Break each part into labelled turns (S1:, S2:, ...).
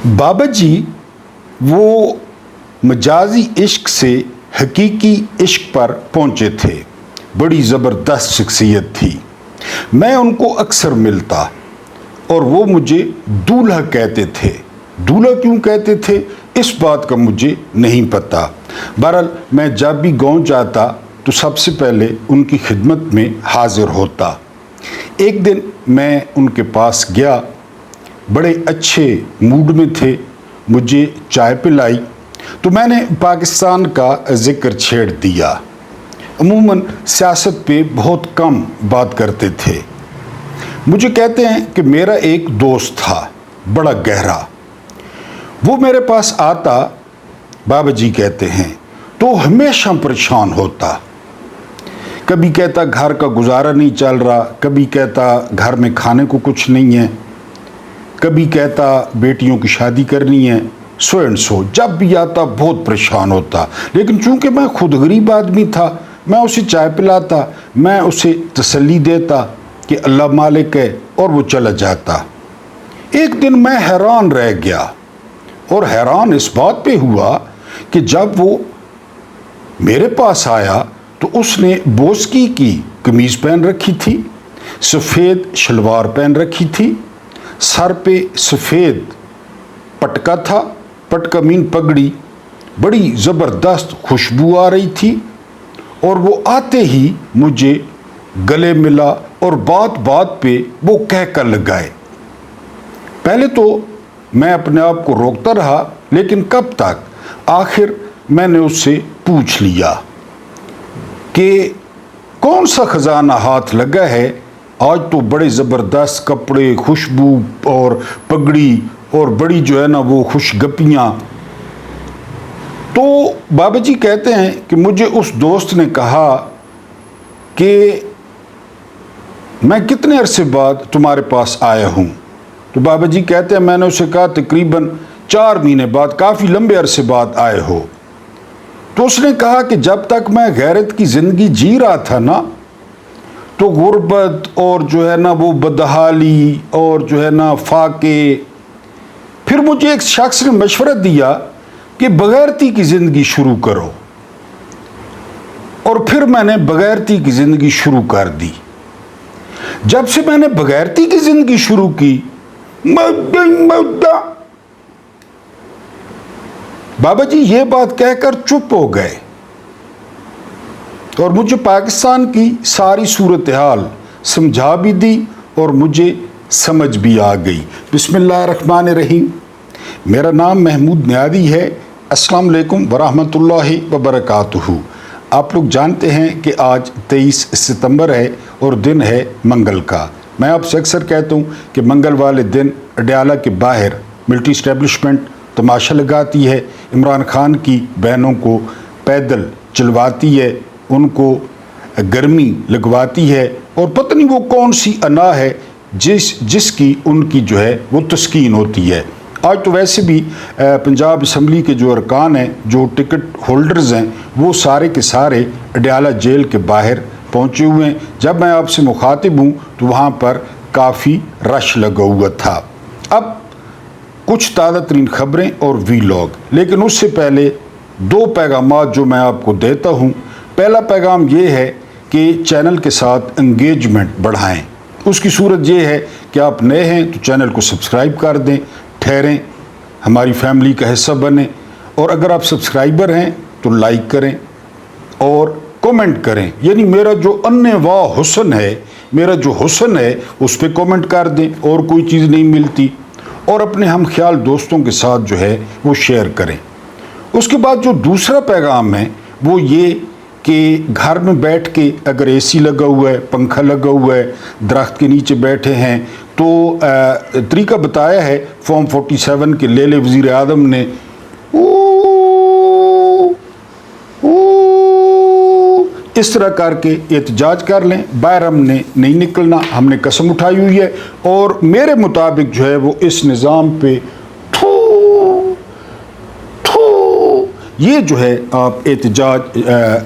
S1: بابا جی وہ مجازی عشق سے حقیقی عشق پر پہنچے تھے. بڑی زبردست شخصیت تھی. میں ان کو اکثر ملتا اور وہ مجھے دولہا کہتے تھے. دولہا کیوں کہتے تھے اس بات کا مجھے نہیں پتا. بہرحال میں جب بھی گاؤں جاتا تو سب سے پہلے ان کی خدمت میں حاضر ہوتا. ایک دن میں ان کے پاس گیا. بڑے اچھے موڈ میں تھے. مجھے چائے پلائی تو میں نے پاکستان کا ذکر چھیڑ دیا. عموماً سیاست پہ بہت کم بات کرتے تھے. مجھے کہتے ہیں کہ میرا ایک دوست تھا بڑا گہرا. وہ میرے پاس آتا، بابا جی کہتے ہیں، تو ہمیشہ پریشان ہوتا. کبھی کہتا گھر کا گزارا نہیں چل رہا، کبھی کہتا گھر میں کھانے کو کچھ نہیں ہے، کبھی کہتا بیٹیوں کی شادی کرنی ہے، سو اینڈ سو. جب بھی آتا بہت پریشان ہوتا. لیکن چونکہ میں خود غریب آدمی تھا، میں اسے چائے پلاتا، میں اسے تسلی دیتا کہ اللہ مالک ہے، اور وہ چلا جاتا. ایک دن میں حیران رہ گیا، اور حیران اس بات پہ ہوا کہ جب وہ میرے پاس آیا تو اس نے بوسکی کی قمیض پہن رکھی تھی، سفید شلوار پہن رکھی تھی، سر پہ سفید پٹکا تھا. پٹکا مین پگڑی. بڑی زبردست خوشبو آ رہی تھی، اور وہ آتے ہی مجھے گلے ملا اور بات بات پہ وہ کہہ کر لگائے. پہلے تو میں اپنے آپ کو روکتا رہا، لیکن کب تک. آخر میں نے اس سے پوچھ لیا کہ کون سا خزانہ ہاتھ لگا ہے، آج تو بڑے زبردست کپڑے، خوشبو اور پگڑی اور بڑی جو ہے نا وہ خوش گپیاں. تو بابا جی کہتے ہیں کہ مجھے اس دوست نے کہا کہ میں کتنے عرصے بعد تمہارے پاس آیا ہوں. تو بابا جی کہتے ہیں میں نے اسے کہا تقریباً 4 مہینے بعد، کافی لمبے عرصے بعد آئے ہو. تو اس نے کہا کہ جب تک میں غیرت کی زندگی جی رہا تھا نا، تو غربت اور جو ہے نا وہ بدحالی اور جو ہے نا فاقے. پھر مجھے ایک شخص نے مشورہ دیا کہ بغیرتی کی زندگی شروع کرو، اور پھر میں نے بغیرتی کی زندگی شروع کر دی. جب سے میں نے بغیرتی کی زندگی شروع کی، بابا جی یہ بات کہہ کر چپ ہو گئے، اور مجھے پاکستان کی ساری صورتحال سمجھا بھی دی اور مجھے سمجھ بھی آ گئی. بسم اللہ الرحمن الرحیم. میرا نام محمود نیادی ہے. السلام علیکم ورحمۃ اللہ وبرکاتہ. آپ لوگ جانتے ہیں کہ آج 23 ستمبر ہے اور دن ہے منگل کا. میں آپ سے اکثر کہتا ہوں کہ منگل والے دن اڈیالہ کے باہر ملٹری اسٹیبلشمنٹ تماشا لگاتی ہے، عمران خان کی بہنوں کو پیدل چلواتی ہے، ان کو گرمی لگواتی ہے، اور پتہ نہیں وہ کون سی انا ہے جس کی ان کی جو ہے وہ تسکین ہوتی ہے. آج تو ویسے بھی پنجاب اسمبلی کے جو ارکان ہیں، جو ٹکٹ ہولڈرز ہیں، وہ سارے کے سارے اڈیالہ جیل کے باہر پہنچے ہوئے ہیں. جب میں آپ سے مخاطب ہوں تو وہاں پر کافی رش لگا ہوا تھا. اب کچھ تازہ ترین خبریں اور ویلاگ، لیکن اس سے پہلے 2 پیغامات جو میں آپ کو دیتا ہوں. پہلا پیغام یہ ہے کہ چینل کے ساتھ انگیجمنٹ بڑھائیں. اس کی صورت یہ ہے کہ آپ نئے ہیں تو چینل کو سبسکرائب کر دیں، ٹھہریں، ہماری فیملی کا حصہ بنیں، اور اگر آپ سبسکرائبر ہیں تو لائک کریں اور کومنٹ کریں. یعنی میرا جو انواع حسن ہے، میرا جو حسن ہے اس پہ کومنٹ کر دیں، اور کوئی چیز نہیں ملتی. اور اپنے ہم خیال دوستوں کے ساتھ جو ہے وہ شیئر کریں. اس کے بعد جو دوسرا پیغام ہے وہ یہ کہ گھر میں بیٹھ کے اگر اے سی لگا ہوا ہے، پنکھا لگا ہوا ہے، درخت کے نیچے بیٹھے ہیں، تو طریقہ بتایا ہے فارم 47 کے لے وزیر اعظم نے. اس طرح کر کے احتجاج کر لیں. باہر ہم نے نہیں نکلنا، ہم نے قسم اٹھائی ہوئی ہے، اور میرے مطابق جو ہے وہ اس نظام پہ یہ جو ہے آپ احتجاج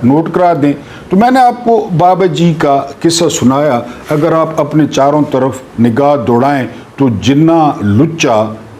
S1: نوٹ کرا دیں. تو میں نے آپ کو بابا جی کا قصہ سنایا. اگر آپ اپنے چاروں طرف نگاہ دوڑائیں تو جنا لچا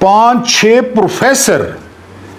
S1: 5-6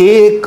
S1: 1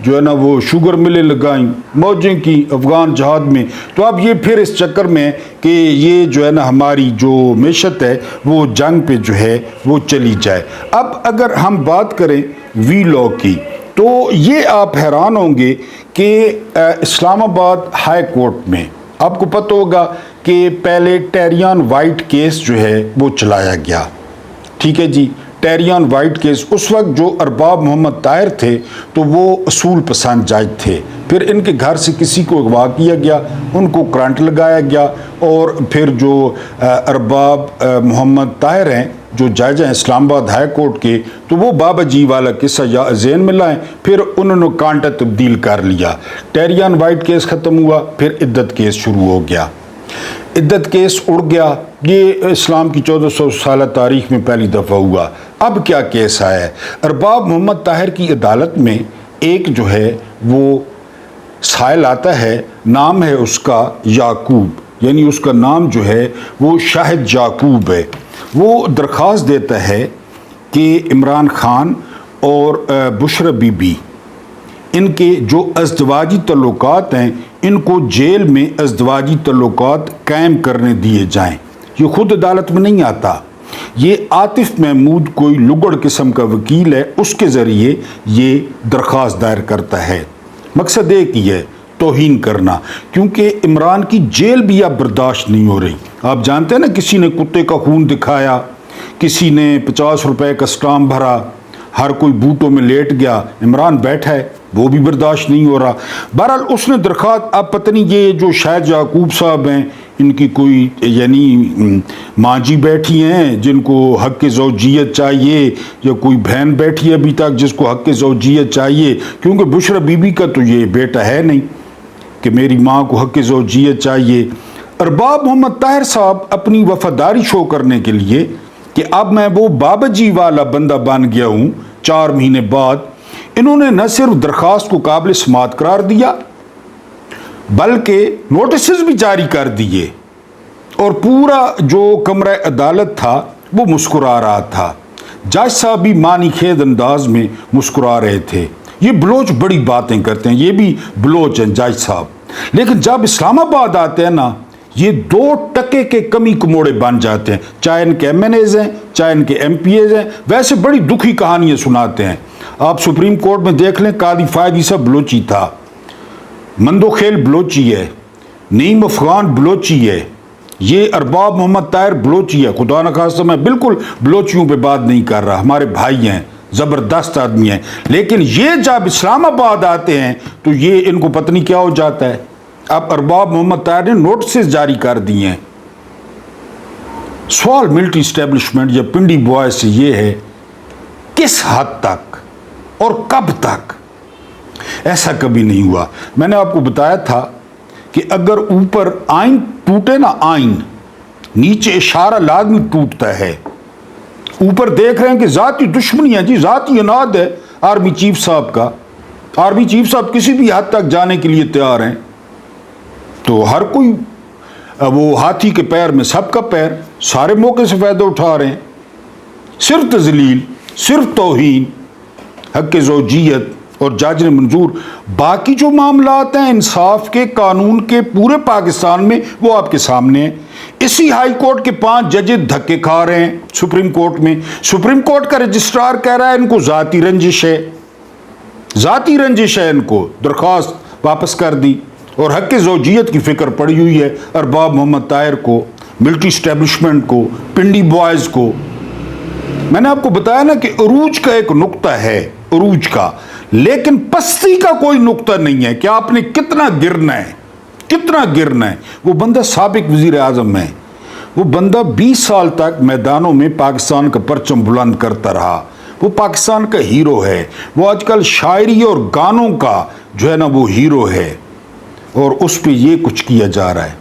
S1: جو ہے نا وہ شوگر ملیں لگائیں، موجیں کی افغان جہاد میں. تو اب یہ پھر اس چکر میں کہ یہ جو ہے نا ہماری جو معیشت ہے وہ جنگ پہ جو ہے وہ چلی جائے. اب اگر ہم بات کریں وی لا کی تو یہ آپ حیران ہوں گے کہ اسلام آباد ہائی کورٹ میں آپ کو پتہ ہوگا کہ پہلے ٹیریان وائٹ کیس جو ہے وہ چلایا گیا. ٹھیک ہے جی، ٹیریان وائٹ کیس اس وقت جو ارباب محمد طاہر تھے تو وہ اصول پسند جج تھے. پھر ان کے گھر سے کسی کو اغوا کیا گیا، ان کو کرنٹ لگایا گیا، اور پھر جو ارباب محمد طاہر ہیں جو جج ہیں اسلام آباد ہائی کورٹ کے، تو وہ بابا جی والا قصہ یا ذہن میں لائیں. پھر انہوں نے کانٹا تبدیل کر لیا. ٹیریان وائٹ کیس ختم ہوا، پھر عدت کیس شروع ہو گیا. عدت کیس اڑ گیا. یہ اسلام کی 1400 سالہ تاریخ میں پہلی دفعہ ہوا. اب کیا کیس آیا ہے؟ ارباب محمد طاہر کی عدالت میں ایک جو ہے وہ سائل آتا ہے، نام ہے اس کا یعقوب، یعنی اس کا نام جو ہے وہ شاہد یعقوب ہے. وہ درخواست دیتا ہے کہ عمران خان اور بشرا بی بی ان کے جو ازدواجی تعلقات ہیں ان کو جیل میں ازدواجی تعلقات قائم کرنے دیے جائیں. یہ خود عدالت میں نہیں آتا، یہ عاطف محمود کوئی لگڑ قسم کا وکیل ہے، اس کے ذریعے یہ درخواست دائر کرتا ہے. مقصد ایک ہی ہے، توہین کرنا، کیونکہ عمران کی جیل بھی اب برداشت نہیں ہو رہی. آپ جانتے ہیں نا، کسی نے کتے کا خون دکھایا، کسی نے 50 روپے کا اسٹامپ بھرا، ہر کوئی بوٹوں میں لیٹ گیا. عمران بیٹھا ہے، وہ بھی برداشت نہیں ہو رہا. بہرحال اس نے درخواست، اب پتہ نہیں یہ جو شاہد یعقوب صاحب ہیں ان کی کوئی یعنی ماں جی بیٹھی ہیں جن کو حق زوجیت چاہیے، یا کوئی بہن بیٹھی ہے ابھی تک جس کو حق زوجیت چاہیے، کیونکہ بشرا بی بی کا تو یہ بیٹا ہے نہیں کہ میری ماں کو حق زوجیت چاہیے. ارباب محمد طاہر صاحب اپنی وفاداری شو کرنے کے لیے کہ اب میں وہ بابا جی والا بندہ بن گیا ہوں، 4 مہینے بعد انہوں نے نہ صرف درخواست کو قابل سماعت قرار دیا بلکہ نوٹسز بھی جاری کر دیے، اور پورا جو کمرہ عدالت تھا وہ مسکرا رہا تھا. جج صاحب بھی معنی خیز انداز میں مسکرا رہے تھے. یہ بلوچ بڑی باتیں کرتے ہیں، یہ بھی بلوچ ہیں جج صاحب، لیکن جب اسلام آباد آتے ہیں نا یہ 2 ٹکے کے کمی کموڑے بن جاتے ہیں. چاہے ان کے MNAs ہیں، چاہے ان کے MPAs ہیں، ویسے بڑی دکھی کہانیاں سناتے ہیں. آپ سپریم کورٹ میں دیکھ لیں، قاضی فائد عیسیٰ بلوچی تھا، مندو خیل بلوچی ہے، نعیم افغان بلوچی ہے، یہ ارباب محمد طاہر بلوچی ہے. خدا نخواستہ میں بالکل بلوچیوں پہ بات نہیں کر رہا، ہمارے بھائی ہیں، زبردست آدمی ہیں، لیکن یہ جب اسلام آباد آتے ہیں تو یہ ان کو پتہ نہیں کیا ہو جاتا ہے. اب ارباب محمد طاہر نے نوٹسز جاری کر دیے ہیں. سوال ملٹری اسٹیبلشمنٹ یا پنڈی بوائے سے یہ ہے، کس حد تک اور کب تک؟ ایسا کبھی نہیں ہوا. میں نے آپ کو بتایا تھا کہ اگر اوپر آئین ٹوٹے نا، آئین نیچے اشارہ لازمی ٹوٹتا ہے. اوپر دیکھ رہے ہیں کہ ذاتی دشمنی ہے جی، ذاتی اناد ہے آرمی چیف صاحب کا. آرمی چیف صاحب کسی بھی حد تک جانے کے لیے تیار ہیں، تو ہر کوئی وہ ہاتھی کے پیر میں سب کا پیر، سارے موقع سے فائدہ اٹھا رہے ہیں. صرف تذلیل، صرف توہین، حق زوجیت اور جج نے منظور. باقی جو معاملات ہیں انصاف کے، قانون کے، پورے پاکستان میں وہ آپ کے سامنے ہیں. اسی ہائی کورٹ کے 5 ججز دھکے کھا رہے ہیں سپریم کورٹ میں. سپریم کورٹ کا رجسٹرار کہہ رہا ہے ان کو ذاتی رنجش ہے، ذاتی رنجش ہے، ان کو درخواست واپس کر دی. اور حق زوجیت کی فکر پڑی ہوئی ہے ارباب محمد طاہر کو، ملٹری اسٹیبلشمنٹ کو، پنڈی بوائز کو. میں نے آپ کو بتایا نا کہ عروج کا ایک نقطہ ہے، عروج کا، لیکن پستی کا کوئی نقطہ نہیں ہے کہ آپ نے کتنا گرنا ہے، کتنا گرنا ہے. وہ بندہ سابق وزیر اعظم ہے، وہ بندہ 20 سال تک میدانوں میں پاکستان کا پرچم بلند کرتا رہا، وہ پاکستان کا ہیرو ہے. وہ آج کل شاعری اور گانوں کا جو ہے نا وہ ہیرو ہے، اور اس پہ یہ کچھ کیا جا رہا ہے.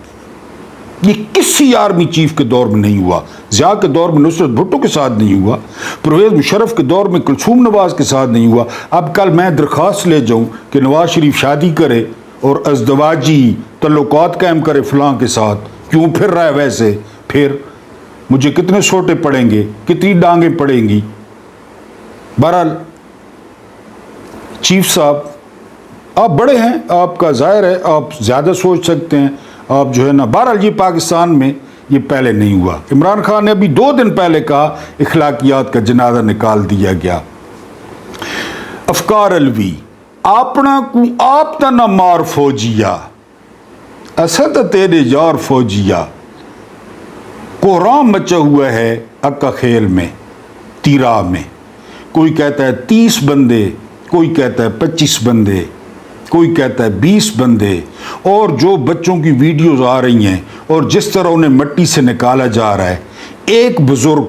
S1: یہ کسی آرمی چیف کے دور میں نہیں ہوا، ضیاء کے دور میں نصرت بھٹو کے ساتھ نہیں ہوا، پرویز مشرف کے دور میں کلثوم نواز کے ساتھ نہیں ہوا. اب کل میں درخواست لے جاؤں کہ نواز شریف شادی کرے اور ازدواجی تعلقات قائم کرے فلاں کے ساتھ، کیوں پھر رہا ہے ویسے؟ پھر مجھے کتنے سوٹے پڑیں گے، کتنی ڈانگیں پڑیں گی. بہرحال چیف صاحب آپ بڑے ہیں، آپ کا ظاہر ہے آپ زیادہ سوچ سکتے ہیں، آپ جو ہے نا، بہرحال یہ پاکستان میں یہ پہلے نہیں ہوا۔ عمران خان نے ابھی 2 دن پہلے کہا اخلاقیات کا جنازہ نکال دیا گیا۔ افکار الوی، اپنا کو آپ تا نہ مار فوجیا، اسد تیرے یار فوجیا، کوہرام مچا ہوا ہے اکا خیل میں، تیرا میں، کوئی کہتا ہے 30 بندے، کوئی کہتا ہے 25 بندے، کوئی کہتا ہے 20 بندے، اور جو بچوں کی ویڈیوز آ رہی ہیں اور جس طرح انہیں مٹی سے نکالا جا رہا ہے، ایک بزرگ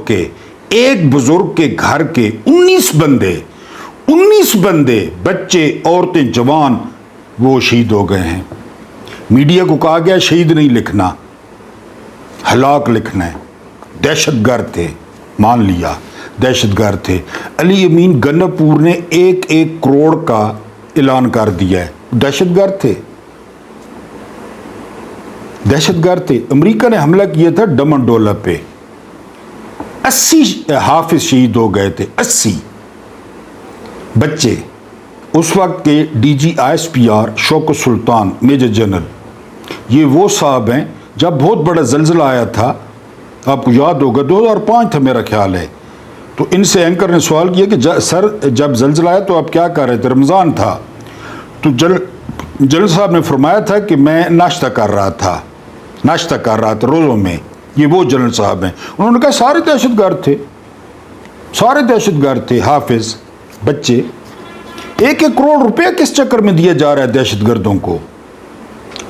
S1: کے گھر کے 19 بندے، بچے، عورتیں، جوان، وہ شہید ہو گئے ہیں۔ میڈیا کو کہا گیا شہید نہیں لکھنا، ہلاک لکھنا ہے۔ دہشت گرد تھے، مان لیا دہشت گرد تھے۔ علی امین گنپور نے 1 کروڑ کا اعلان کر دیا ہے، دہشت گرد تھے۔ امریکہ نے حملہ کیا تھا ڈمنڈولا پہ، 80 حافظ شہید ہو گئے تھے، 80 بچے۔ اس وقت کے ڈی جی ISPR شوکت سلطان، میجر جنرل، یہ وہ صاحب ہیں جب بہت بڑا زلزلہ آیا تھا، آپ کو یاد ہوگا 2005 تھا میرا خیال ہے، تو ان سے اینکر نے سوال کیا کہ سر جب زلزلہ آیا تو آپ کیا کر رہے تھے؟ رمضان تھا، تو جنرل صاحب نے فرمایا تھا کہ میں ناشتہ کر رہا تھا روزوں میں۔ یہ وہ جنرل صاحب ہیں، انہوں نے کہا سارے دہشت گرد تھے، حافظ، بچے۔ 1 کروڑ روپے کس چکر میں دیا جا رہا ہے دہشت گردوں کو؟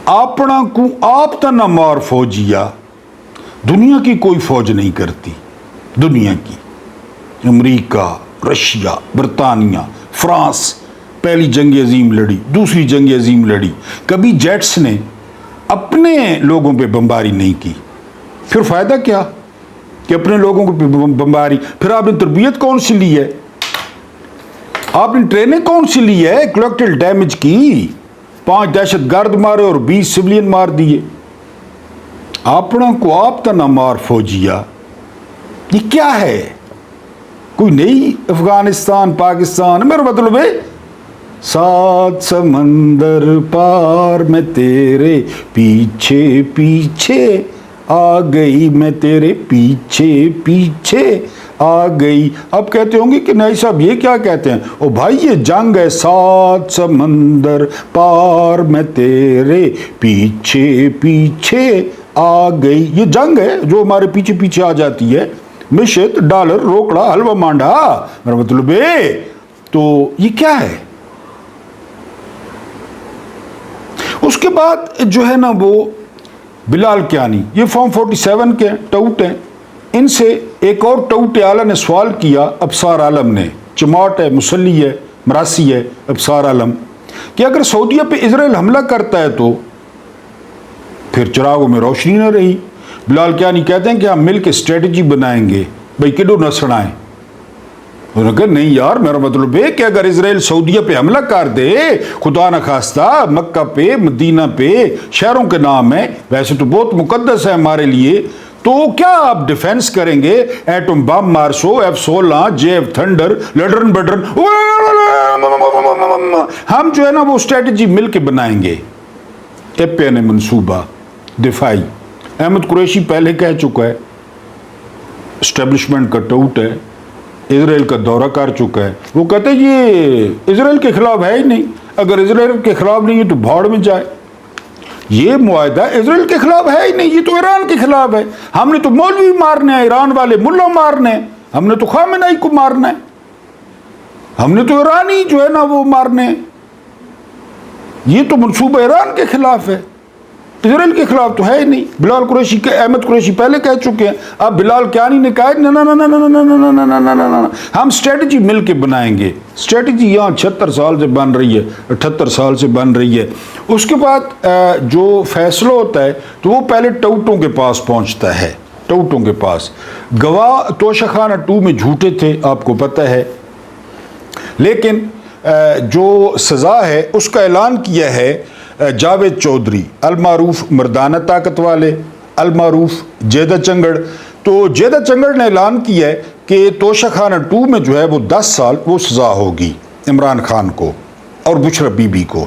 S1: اپنا کو آپ تا نہ مار فوجیا، دنیا کی کوئی فوج نہیں کرتی، دنیا کی، امریکہ، رشیا، برطانیہ، فرانس، پہلی جنگ عظیم لڑی، دوسری جنگ عظیم لڑی، کبھی جیٹس نے اپنے لوگوں پہ بمباری نہیں کی۔ پھر فائدہ کیا کہ اپنے لوگوں کو بمباری؟ پھر آپ نے تربیت کون سی لی ہے؟ آپ نے ٹریننگ کون سی لی ہے؟ کولیکٹیو ڈیمیج کی، 5 دہشت گرد مارے اور 20 سویلین مار دیے۔ اپنا کو آپ تا نہ مار فوجیا، یہ کیا ہے؟ کوئی نئی افغانستان، پاکستان؟ میرا مطلب ہے 7 سمندر پار میں تیرے پیچھے آ گئی، میں تیرے پیچھے آ گئی۔ اب کہتے ہوں گے کہ نہیں صاحب یہ کیا کہتے ہیں؟ او بھائی یہ جنگ ہے، 7 سمندر پار میں تیرے پیچھے آ گئی، یہ جنگ ہے جو ہمارے پیچھے آ جاتی ہے، مشت، ڈالر، روکڑا، حلوہ مانڈا، میرا مطلب ہے۔ تو یہ کیا ہے؟ اس کے بعد جو ہے نا وہ بلال کیانی، یہ فارم 47 کے ٹوٹ ہیں، ان سے ایک اور ٹوٹ اعلیٰ نے سوال کیا ابصار عالم نے، چماٹ ہے، مسلی ہے، مراسی ہے، ابصار عالم، کہ اگر سعودیہ پہ اسرائیل حملہ کرتا ہے تو پھر چراغوں میں روشنی نہ رہی۔ بلال کیانی کہتے ہیں کہ ہم مل کے اسٹریٹجی بنائیں گے، بھائی کڈو نہ سڑائیں۔ انہوں نے کہا نہیں یار، میرا مطلب ہے کہ اگر اسرائیل سعودیہ پہ حملہ کر دے، خدا نہ خواستہ، مکہ پہ، مدینہ پہ، شہروں کے نام ہے، ویسے تو بہت مقدس ہے ہمارے لیے، تو کیا آپ ڈیفینس کریں گے؟ ایٹم بم، مارسو، F-16، JF تھنڈر، لڈرن بڈرن، ہم جو ہے نا وہ اسٹریٹجی مل کے بنائیں گے، ایپین منصوبہ دفاعی۔ احمد قریشی پہلے کہہ چکا ہے، اسٹیبلشمنٹ کا ٹوٹ ہے، اسرائیل کا دورہ کر چکا ہے، وہ کہتے ہیں یہ اسرائیل کے خلاف ہے ہی نہیں، اگر اسرائیل کے خلاف نہیں ہے تو بھاڑ میں جائے۔ یہ معاہدہ اسرائیل کے خلاف ہے ہی نہیں، یہ تو ایران کے خلاف ہے۔ ہم نے تو مولوی مارنے ہیں، ایران والے ملا مارنے ہیں، ہم نے تو خامنہئی کو مارنا ہے، ہم نے تو ایرانی جو ہے نا وہ مارنے ہیں۔ یہ تو منصوبہ ایران کے خلاف ہے، اسرائیل کے خلاف تو ہے ہی نہیں۔ بلال قریشی کے، احمد قریشی پہلے کہہ چکے ہیں، اب بلال کیانی نے کہا ہم اسٹریٹجی مل کے بنائیں گے۔ اسٹریٹجی یہاں 76 سال سے بن رہی ہے، 78 سال سے بن رہی ہے۔ اس کے بعد جو فیصلہ ہوتا ہے تو وہ پہلے ٹوٹوں کے پاس پہنچتا ہے، ٹوٹوں کے پاس۔ گواہ توشہ خانہ 2 میں جھوٹے تھے، آپ کو پتہ ہے، لیکن جو سزا ہے اس کا اعلان کیا ہے جاوید چودھری، المعروف مردانہ طاقت والے، المعروف جیدہ چنگڑ۔ تو جیدہ چنگڑ نے اعلان کیا ہے کہ توشہ خانہ 2 میں جو ہے وہ 10 سال وہ سزا ہوگی عمران خان کو اور بشرا بی بی کو۔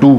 S1: 2,